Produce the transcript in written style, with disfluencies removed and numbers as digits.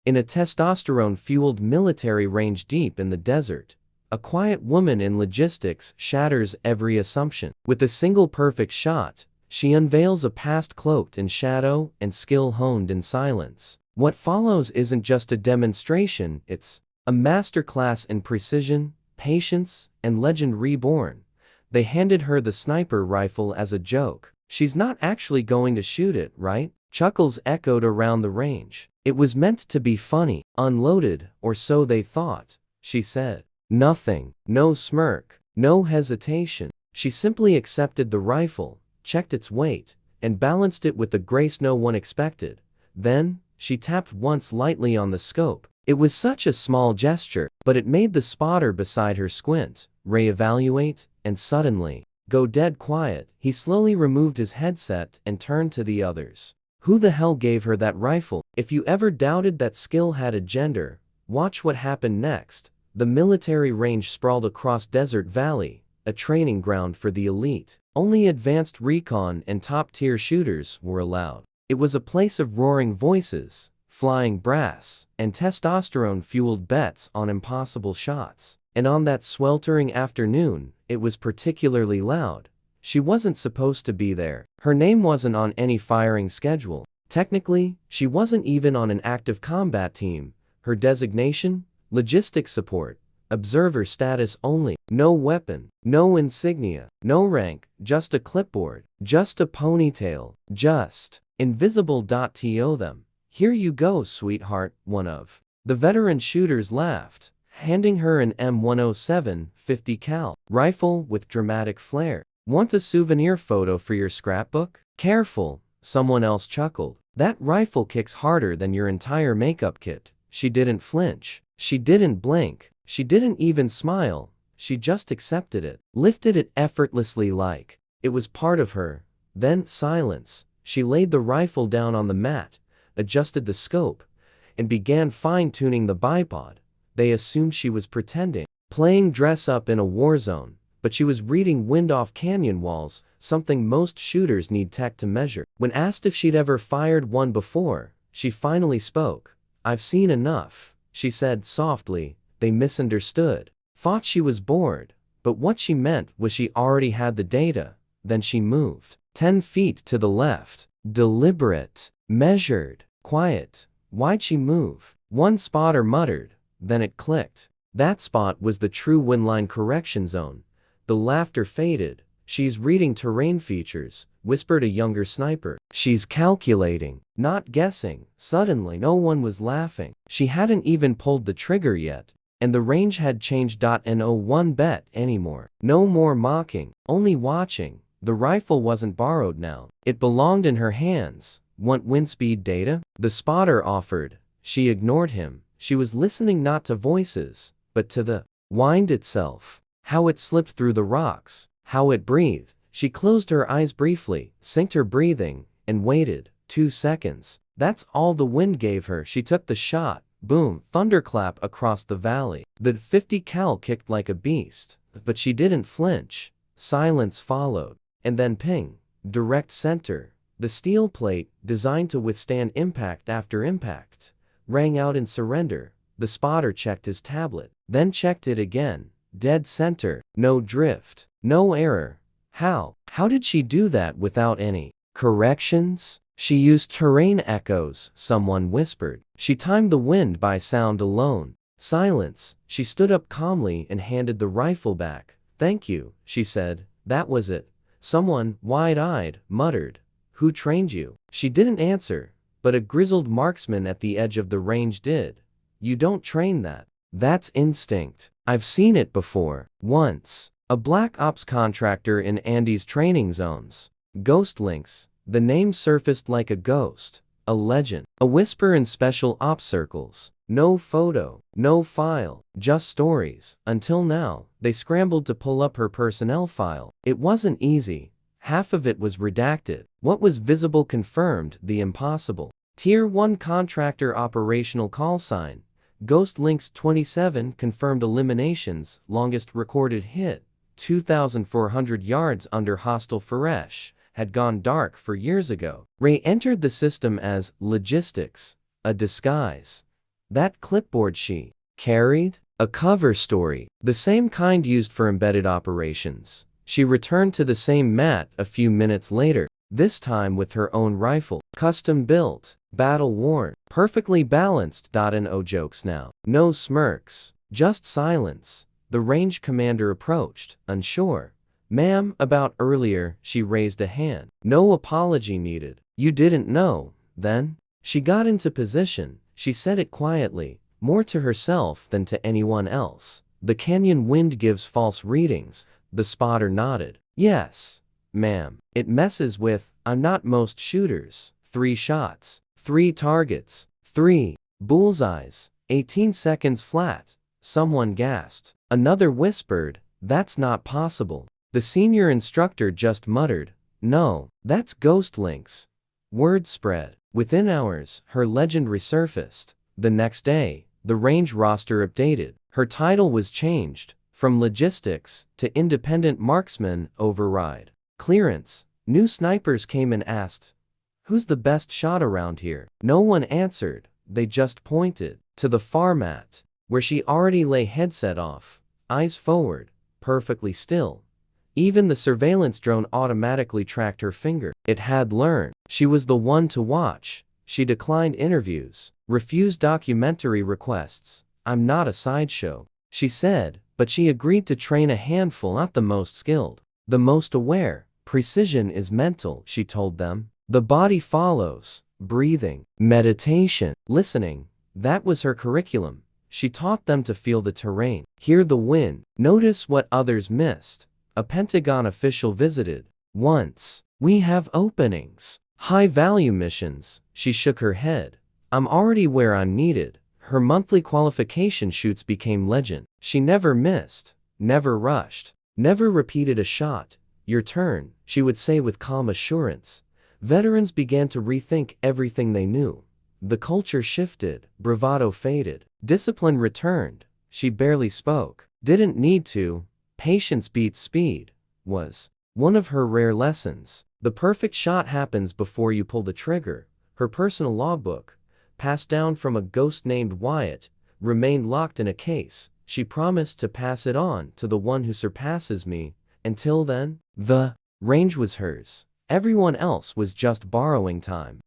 In a testosterone-fueled military range deep in the desert, a quiet woman in logistics shatters every assumption. With a single perfect shot, she unveils a past cloaked in shadow and skill honed in silence. What follows isn't just a demonstration, it's a masterclass in precision, patience, and legend reborn. They handed her the sniper rifle as a joke. "She's not actually going to shoot it, right?" Chuckles echoed around the range. "It was meant to be funny, unloaded, or so they thought," she said. Nothing, no smirk, no hesitation. She simply accepted the rifle, checked its weight, and balanced it with the grace no one expected. Then, she tapped once lightly on the scope. It was such a small gesture, but it made the spotter beside her squint, reevaluate, and suddenly go dead quiet. He slowly removed his headset and turned to the others. "Who the hell gave her that rifle? If you ever doubted that skill had a gender, watch what happened next." The military range sprawled across Desert Valley, a training ground for the elite. Only advanced recon and top-tier shooters were allowed. It was a place of roaring voices, flying brass, and testosterone-fueled bets on impossible shots. And on that sweltering afternoon, it was particularly loud. She wasn't supposed to be there. Her name wasn't on any firing schedule. Technically, she wasn't even on an active combat team. Her designation? Logistics support. Observer status only. No weapon, no insignia, no rank, just a clipboard, just a ponytail, just invisible. To them. "Here you go, sweetheart," one of the veteran shooters laughed, handing her an M107 50 cal rifle with dramatic flair. "Want a souvenir photo for your scrapbook?" "Careful," someone else chuckled. "That rifle kicks harder than your entire makeup kit." She didn't flinch. She didn't blink. She didn't even smile. She just accepted it, lifted it effortlessly like it was part of her. Then silence. She laid the rifle down on the mat, adjusted the scope, and began fine-tuning the bipod. They assumed she was pretending, playing dress-up in a war zone, but she was reading wind off canyon walls, something most shooters need tech to measure. When asked if she'd ever fired one before, she finally spoke. "I've seen enough," she said softly. They misunderstood. Thought she was bored, but what she meant was she already had the data. Then she moved 10 feet to the left. Deliberate, measured, quiet. Why'd she move? One spotter muttered. Then it clicked. That spot was the true windline correction zone. The laughter faded. "She's reading terrain features," whispered a younger sniper. "She's calculating, not guessing." Suddenly no one was laughing. She hadn't even pulled the trigger yet, and the range had changed. No one bet anymore. No more mocking, only watching. The rifle wasn't borrowed now. It belonged in her hands. "Want wind speed data?" the spotter offered. She ignored him. She was listening not to voices, but to the wind itself. How it slipped through the rocks. How it breathed. She closed her eyes briefly, synced her breathing, and waited. 2 seconds. That's all the wind gave her. She took the shot. Boom, thunderclap across the valley. The 50 cal kicked like a beast, but she didn't flinch. Silence followed. And then ping. Direct center. The steel plate, designed to withstand impact after impact, rang out in surrender. The spotter checked his tablet, then checked it again. Dead center. No drift. No error. How did she do that without any corrections? "She used terrain echoes," someone whispered. "She timed the wind by sound alone." Silence. She stood up calmly and handed the rifle back. "Thank you," she said. "That was it." Someone, wide-eyed, muttered, "Who trained you?" She didn't answer, but a grizzled marksman at the edge of the range did. "You don't train that. That's instinct. I've seen it before. Once. A black ops contractor in Andy's training zones. Ghost Links." The name surfaced like a ghost. A legend. A whisper in special ops circles. No photo. No file. Just stories. Until now, they scrambled to pull up her personnel file. It wasn't easy. Half of it was redacted. What was visible confirmed the impossible. Tier 1 contractor operational call sign. Ghost Links 27 confirmed eliminations, longest recorded hit. 2,400 yards under hostile Faresh. Had gone dark for years ago. Ray entered the system as logistics, a disguise. That clipboard she carried? A cover story, the same kind used for embedded operations. She returned to the same mat a few minutes later, this time with her own rifle, custom built, battle-worn, perfectly balanced. No jokes now. No smirks, just silence. The range commander approached, unsure. "Ma'am, about earlier," she raised a hand. "No apology needed. You didn't know, then?" She got into position. She said it quietly, more to herself than to anyone else. "The canyon wind gives false readings." The spotter nodded. "Yes, ma'am. It messes with, I'm not most shooters. 3 shots, 3 targets, 3 bullseyes, 18 seconds flat." Someone gasped. Another whispered, "That's not possible." The senior instructor just muttered, "No, that's ghost links." Word spread. Within hours, her legend resurfaced. The next day, the range roster updated. Her title was changed from logistics to independent marksman override. Clearance. New snipers came and asked, "Who's the best shot around here?" No one answered. They just pointed to the far mat, where she already lay, headset off, eyes forward, perfectly still. Even the surveillance drone automatically tracked her finger. It had learned. She was the one to watch. She declined interviews, refused documentary requests. "I'm not a sideshow," she said, but she agreed to train a handful, not the most skilled, the most aware. "Precision is mental," she told them. "The body follows. Breathing, meditation, listening." That was her curriculum. She taught them to feel the terrain, hear the wind, notice what others missed. A Pentagon official visited once. "We have openings. High-value missions." She shook her head. "I'm already where I'm needed." Her monthly qualification shoots became legend. She never missed, never rushed, never repeated a shot. "Your turn," she would say with calm assurance. Veterans began to rethink everything they knew. The culture shifted, bravado faded, discipline returned. She barely spoke, didn't need to. Patience beats speed, was one of her rare lessons. The perfect shot happens before you pull the trigger. Her personal logbook, passed down from a ghost named Wyatt, remained locked in a case. She promised to pass it on to the one who surpasses me. Until then, the range was hers. Everyone else was just borrowing time.